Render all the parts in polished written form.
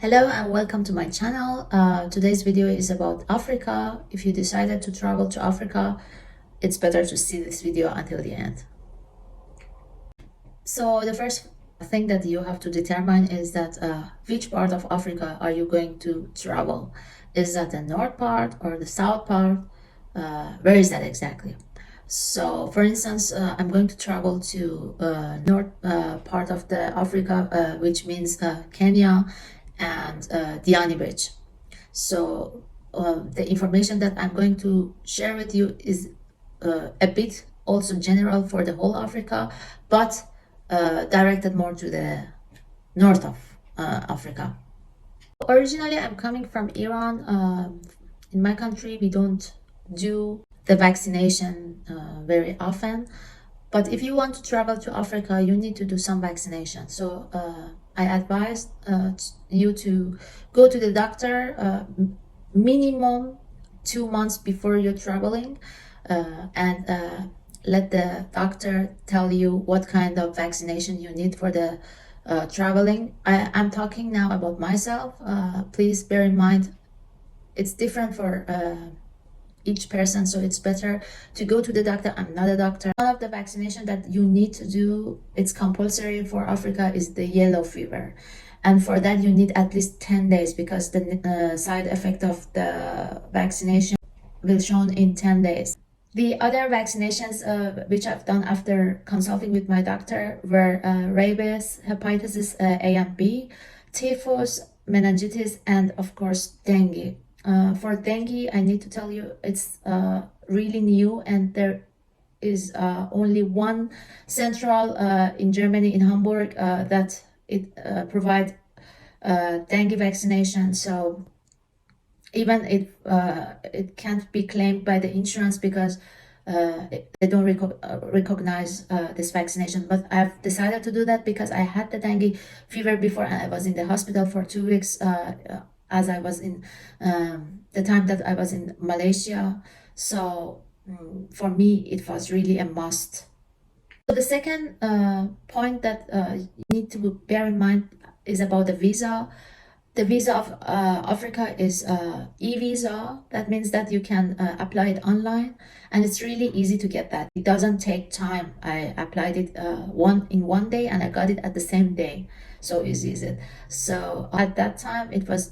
Hello and welcome to my channel. Today's video is about Africa. If you decided to travel to Africa, it's better to see this video until the end. So the first thing that you have to determine is that which part of Africa are you going to travel? Is that the north part or the south part? Where is that exactly? So for instance, I'm going to travel to north part of the Africa, which means Kenya and Diani Beach. So the information that I'm going to share with you is a bit also general for the whole Africa, but directed more to the north of Africa. Originally, I'm coming from Iran. In my country, we don't do the vaccination very often. But if you want to travel to Africa, you need to do some vaccination. So I advise you to go to the doctor minimum 2 months before you're traveling and let the doctor tell you what kind of vaccination you need for the traveling. I'm talking now about myself. Please bear in mind it's different for each person, so it's better to go to the doctor. I'm not a doctor. One of the vaccination that you need to do, it's compulsory for Africa, is the yellow fever, and for that you need at least 10 days because the side effect of the vaccination will shown in 10 days. The other vaccinations which I've done after consulting with my doctor were rabies, hepatitis A and B, typhus, meningitis, and of course dengue. For dengue, I need to tell you it's really new, and there is only one central in Germany, in Hamburg, that it provides dengue vaccination. So even if it can't be claimed by the insurance because they don't recognize this vaccination, but I've decided to do that because I had the dengue fever before and I was in the hospital for 2 weeks as I was in the time that I was in Malaysia. So for me, it was really a must. So the second point that you need to bear in mind is about the visa. The visa of Africa is e-visa. That means that you can apply it online, and it's really easy to get that. It doesn't take time. I applied it in one day and I got it at the same day. So easy is it. So at that time, it was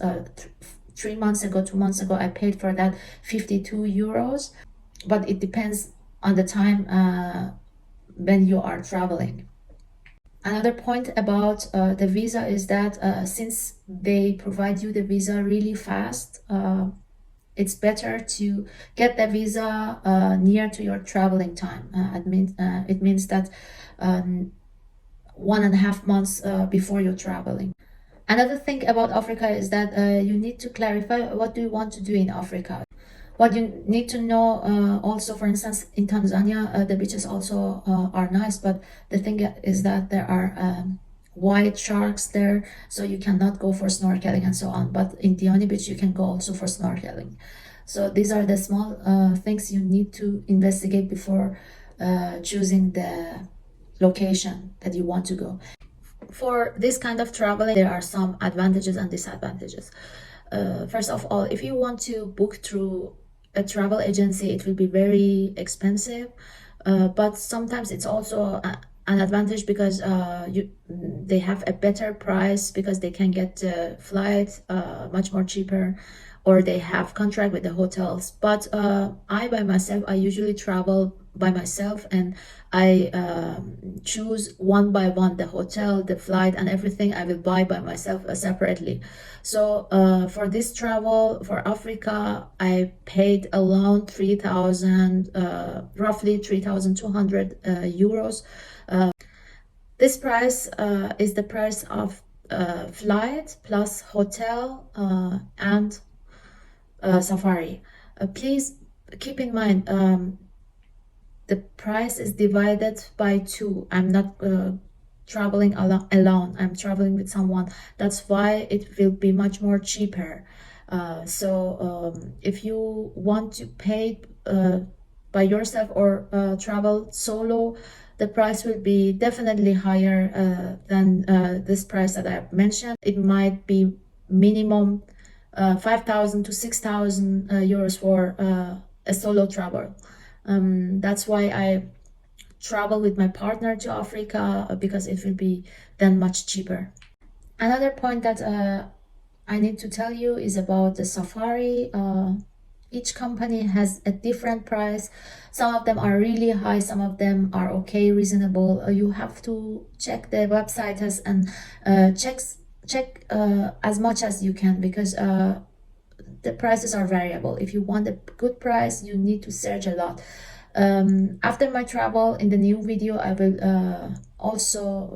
3 months ago, 2 months ago, I paid for that 52 euros, but it depends on the time when you are traveling. Another point about the visa is that since they provide you the visa really fast, it's better to get the visa near to your traveling time. It means that 1.5 months before you're traveling. Another thing about Africa is that you need to clarify what do you want to do in Africa. What you need to know also, for instance, in Tanzania, the beaches also are nice, but the thing is that there are white sharks there, so you cannot go for snorkeling and so on. But in Diani Beach, you can go also for snorkeling. So these are the small things you need to investigate before choosing the location that you want to go. For this kind of traveling, there are some advantages and disadvantages. First of all, if you want to book through a travel agency, it will be very expensive, but sometimes it's also an advantage because they have a better price because they can get the flight much more cheaper, or they have contract with the hotels. But I by myself, I usually travel by myself, and I choose one by one the hotel, the flight, and everything I will buy by myself separately. So for this travel for Africa, I paid alone 3,000, roughly 3,200 euros. This price is the price of flight plus hotel and safari. Please keep in mind the price is divided by 2. I'm not traveling alone. I'm traveling with someone. That's why it will be much more cheaper. So if you want to pay by yourself or travel solo, the price will be definitely higher than this price that I've mentioned. It might be minimum 5,000 to 6,000 euros for a solo travel. That's why I travel with my partner to Africa, because it will be then much cheaper. Another point that I need to tell you is about the safari. Each company has a different price. Some of them are really high, some of them are okay, reasonable. You have to check the website and check as much as you can, because the prices are variable. If you want a good price, you need to search a lot. After my travel, in the new video, I will also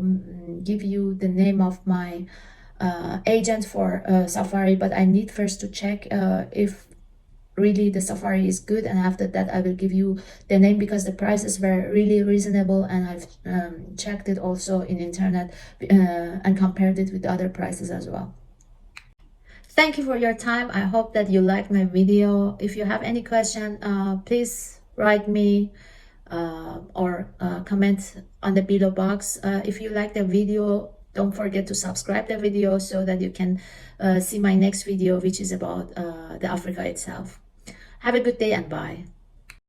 give you the name of my agent for Safari, but I need first to check if really the Safari is good, and after that I will give you the name, because the prices were really reasonable, and I've checked it also in internet and compared it with other prices as well. Thank you for your time. I hope that you liked my video. If you have any question, please write me or comment on the below box. If you like the video, don't forget to subscribe the video so that you can see my next video, which is about the Africa itself. Have a good day and bye.